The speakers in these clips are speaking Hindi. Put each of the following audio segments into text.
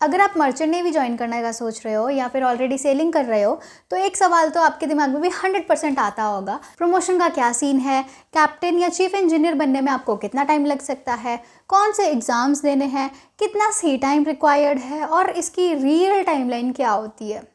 अगर आप मर्चेंट नेवी ज्वाइन करने का सोच रहे हो या फिर ऑलरेडी सेलिंग कर रहे हो तो एक सवाल तो आपके दिमाग में भी 100% आता होगा, प्रमोशन का क्या सीन है, कैप्टन या चीफ इंजीनियर बनने में आपको कितना टाइम लग सकता है, कौन से एग्ज़ाम्स देने हैं, कितना सी टाइम रिक्वायर्ड है और इसकी रियल टाइमलाइन क्या होती है।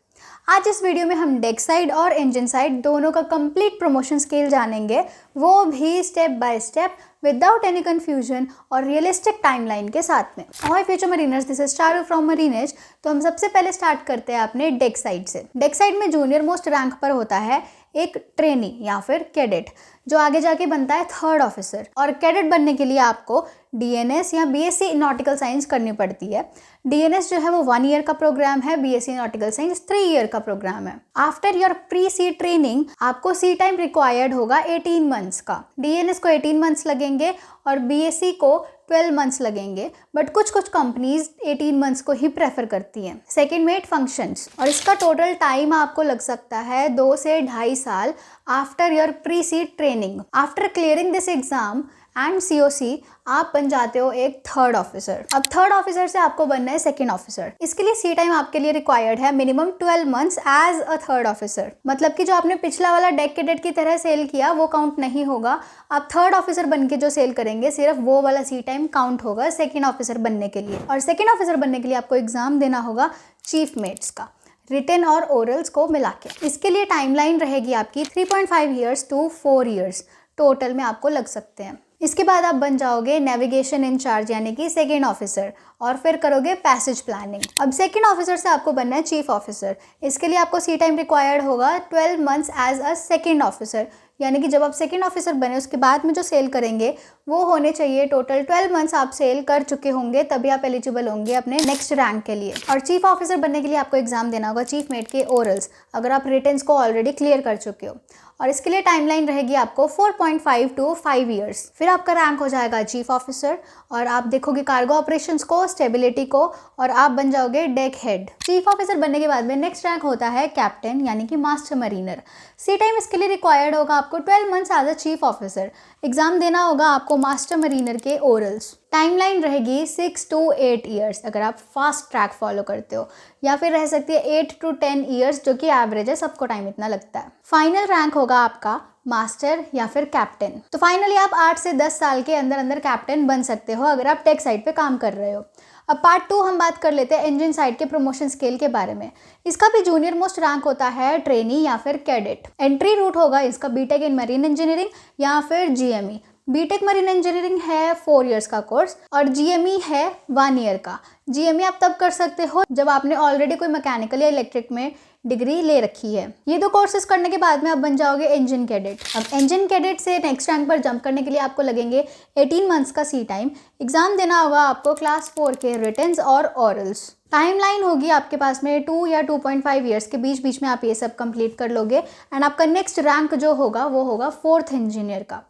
आज इस वीडियो में हम डेक साइड और इंजन साइड दोनों का कंप्लीट प्रमोशन स्केल जानेंगे, वो भी step by step without any confusion और रियलिस्टिक टाइमलाइन के साथ में। Hi future mariners, this is Charu from Marinage. तो हम सबसे पहले स्टार्ट करते हैं अपने डेक साइड से। डेक साइड में जूनियर मोस्ट रैंक पर होता है एक ट्रेनी या फिर कैडेट, जो आगे जाके बनता है थर्ड ऑफिसर। और कैडेट बनने के लिए आपको डीएनएस या बीएससी नॉटिकल साइंस करनी पड़ती है। डीएनएस जो है वो 1 ईयर का प्रोग्राम है, बीएससी नॉटिकल साइंस 3 ईयर का प्रोग्राम है। After your pre sea training आपको सी टाइम रिक्वायर्ड होगा 18 मंथ्स का। डीएनएस को 18 मंथ्स लगेंगे और बीएससी को 12 मंथ्स लगेंगे, बट कुछ ट्कंपनीज 18 मंथ्स को ही प्रेफर करती हैं। सेकेंड में फंक्शंस, और इसका टोटल टाइम आपको लग सकता है 2 से 2.5 साल after your pre sea training. After clearing this exam and COC आप बन जाते हो एक थर्ड ऑफिसर। अब थर्ड ऑफिसर से आपको बनना है सेकंड ऑफिसर। इसके लिए सी टाइम आपके लिए रिक्वायर्ड है minimum 12 months as a third officer. मतलब कि जो आपने पिछला वाला डेक कैडेट की तरह सेल किया वो काउंट नहीं होगा। आप थर्ड ऑफिसर बन के जो सेल करेंगे सिर्फ वो वाला सी टाइम काउंट होगा सेकेंड ऑफिसर बनने के लिए। और सेकेंड ऑफिसर बनने के लिए आपको एग्जाम देना होगा चीफ मेट्स का, रिटन और ओरल्स को मिला के। इसके लिए टाइमलाइन रहेगी आपकी 3.5 ईयर्स टू 4 ईयर्स टोटल में आपको लग सकते हैं। इसके बाद आप बन जाओगे नेविगेशन इंचार्ज यानी कि सेकेंड ऑफिसर, और फिर करोगे पैसेज प्लानिंग। अब सेकेंड ऑफिसर से आपको बनना है चीफ ऑफिसर। इसके लिए आपको सी टाइम रिक्वायर्ड होगा 12 months as a second officer, यानी कि जब आप सेकेंड ऑफिसर बने उसके बाद में जो सेल करेंगे वो होने चाहिए टोटल 12 मंथ्स आप सेल कर चुके होंगे, तभी आप एलिजिबल होंगे अपने नेक्स्ट रैंक के लिए। और चीफ ऑफिसर बनने के लिए आपको एग्जाम देना होगा चीफ मेट के ओरल्स, अगर आप रिटन्स को ऑलरेडी क्लियर कर चुके हो। और इसके लिए टाइमलाइन रहेगी आपको 4.5 टू 5 ईयर्स। फिर आपका रैंक हो जाएगा चीफ ऑफिसर और आप देखोगे कार्गो ऑपरेशंस को, स्टेबिलिटी को, और आप बन जाओगे डेक हेड। चीफ ऑफिसर बनने के बाद में नेक्स्ट रैंक होता है कैप्टन यानी कि मास्टर मरीनर। सी टाइम इसके लिए रिक्वायर्ड होगा आपको 12 months as a chief officer. Exam देना होगा आपको मास्टर मरीनर के ओरल्स। टाइमलाइन रहेगी 6 टू 8 ईयर्स अगर आप फास्ट ट्रैक फॉलो करते हो, या फिर रह सकती है 8 टू 10 ईयर्स, जो कि एवरेज है, सबको टाइम इतना लगता है। फाइनल रैंक होगा आपका मास्टर या फिर कैप्टन। तो फाइनली आप 8 से 10 साल के अंदर अंदर कैप्टन बन सकते हो अगर आप टेक साइड पे काम कर रहे हो। अब पार्ट 2 हम बात कर लेते हैं इंजन साइड के प्रमोशन स्केल के बारे में। इसका भी जूनियर मोस्ट रैंक होता है ट्रेनी या फिर कैडेट। एंट्री रूट होगा इसका बीटेक इन मरीन इंजीनियरिंग या फिर जीएमई। बीटेक मरीन इंजीनियरिंग है 4 इयर्स का कोर्स और जीएमई है 1 ईयर का। जीएमई आप तब कर सकते हो जब आपने ऑलरेडी कोई मैकेनिकल या इलेक्ट्रिक में डिग्री ले रखी है। ये 2 कोर्सेज करने के बाद में आप बन जाओगे इंजन कैडेट। अब इंजन कैडेट से नेक्स्ट रैंक पर जंप करने के लिए आपको लगेंगे 18 मंथ्स का सी टाइम। एग्जाम देना होगा आपको क्लास 4 के रिटन्स और ओरल्स। टाइमलाइन होगी आपके पास में 2 या 2.5 ईयर्स के बीच बीच में आप ये सब कंप्लीट कर लोगे। एंड आपका नेक्स्ट रैंक जो होगा वो होगा 4th इंजीनियर का।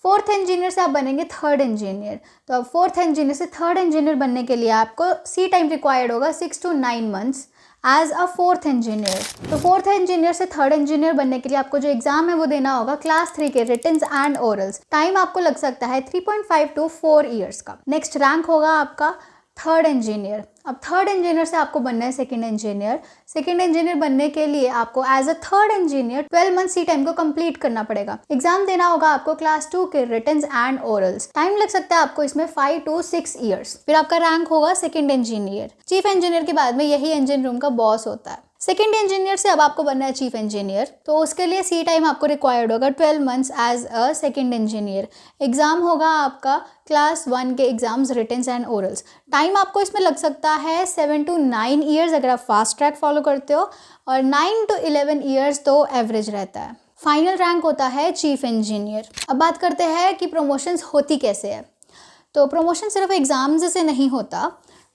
4th इंजीनियर से आप बनेंगे 3rd इंजीनियर। तो अब 4th इंजीनियर से 3rd इंजीनियर बनने के लिए आपको सी टाइम रिक्वायर्ड होगा 6 to 9 months as a 4th engineer. तो 4th इंजीनियर से 3rd इंजीनियर बनने के लिए आपको जो एग्जाम है वो देना होगा क्लास 3 के रिटन्स एंड ओरल्स। टाइम आपको लग सकता है 3.5 टू 4 ईयर्स का। नेक्स्ट रैंक होगा आपका 3rd इंजीनियर। अब 3rd इंजीनियर से आपको बनना है सेकंड इंजीनियर। सेकंड इंजीनियर बनने के लिए आपको as a 3rd engineer 12 month sea time को कंप्लीट करना पड़ेगा। एग्जाम देना होगा आपको क्लास 2 के रिटन्स एंड ओरल्स। टाइम लग सकता है आपको इसमें 5 टू 6 ईयर्स। फिर आपका रैंक होगा सेकंड इंजीनियर। चीफ इंजीनियर के बाद में यही इंजन रूम का बॉस होता है। सेकेंड इंजीनियर से अब आपको बनना है चीफ इंजीनियर, तो उसके लिए सी टाइम आपको रिक्वायर्ड होगा 12 months as a second engineer. Exam होगा आपका क्लास 1 के exams, writtens and orals. Time आपको इसमें लग सकता है 7 टू 9 ईयर्स अगर आप फास्ट ट्रैक फॉलो करते हो, और 9 टू 11 ईयर्स तो एवरेज रहता है। फाइनल रैंक होता है चीफ इंजीनियर। अब बात करते हैं कि प्रमोशंस होती कैसे है। तो प्रमोशन सिर्फ एग्जाम्स से नहीं होता,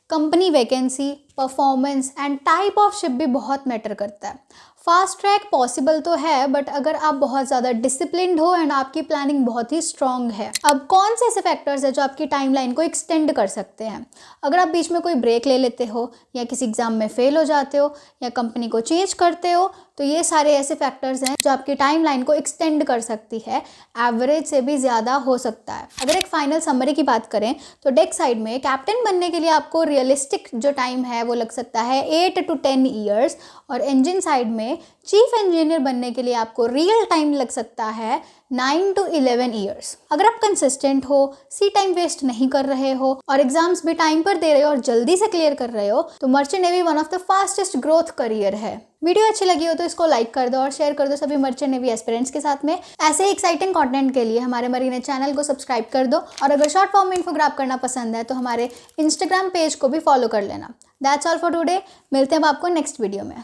company vacancy, performance and type of ship भी बहुत मैटर करता है। फास्ट ट्रैक पॉसिबल तो है, बट अगर आप बहुत ज़्यादा डिसिप्लिन्ड हो एंड आपकी प्लानिंग बहुत ही स्ट्रॉन्ग है। अब कौन से ऐसे फैक्टर्स हैं जो आपकी टाइमलाइन को एक्सटेंड कर सकते हैं? अगर आप बीच में कोई ब्रेक ले लेते हो, या किसी एग्ज़ाम में फेल हो जाते हो, या कंपनी को चेंज करते हो, तो तो ये सारे ऐसे फैक्टर्स हैं जो आपकी टाइम लाइन को एक्सटेंड कर सकती है, एवरेज से भी ज़्यादा हो सकता है। अगर एक फाइनल समरी की बात करें तो डेक साइड में कैप्टन बनने के लिए आपको रियलिस्टिक जो टाइम है वो लग सकता है 8 to 10 ईयर्स, और इंजन साइड में चीफ इंजीनियर बनने के लिए आपको रियल टाइम लग सकता है 9 to 11 ईयर्स। अगर आप कंसिस्टेंट हो, सी टाइम वेस्ट नहीं कर रहे हो और एग्जाम्स भी टाइम पर दे रहे हो और जल्दी से क्लियर कर रहे हो तो merchant navy one of the fastest growth career है। वीडियो अच्छी लगी हो तो इसको लाइक कर दो और शेयर कर दो सभी मर्चेंट नेवी एस्पिरेंट्स के साथ में। ऐसे ही एक्साइटिंग कंटेंट के लिए हमारे मरीने चैनल को सब्सक्राइब कर दो, और अगर शॉर्ट फॉर्म में इन्फोग्राफ करना पसंद है तो हमारे इंस्टाग्राम पेज को भी फॉलो कर लेना। That's all for today. मिलते हैं अब आपको नेक्स्ट वीडियो में।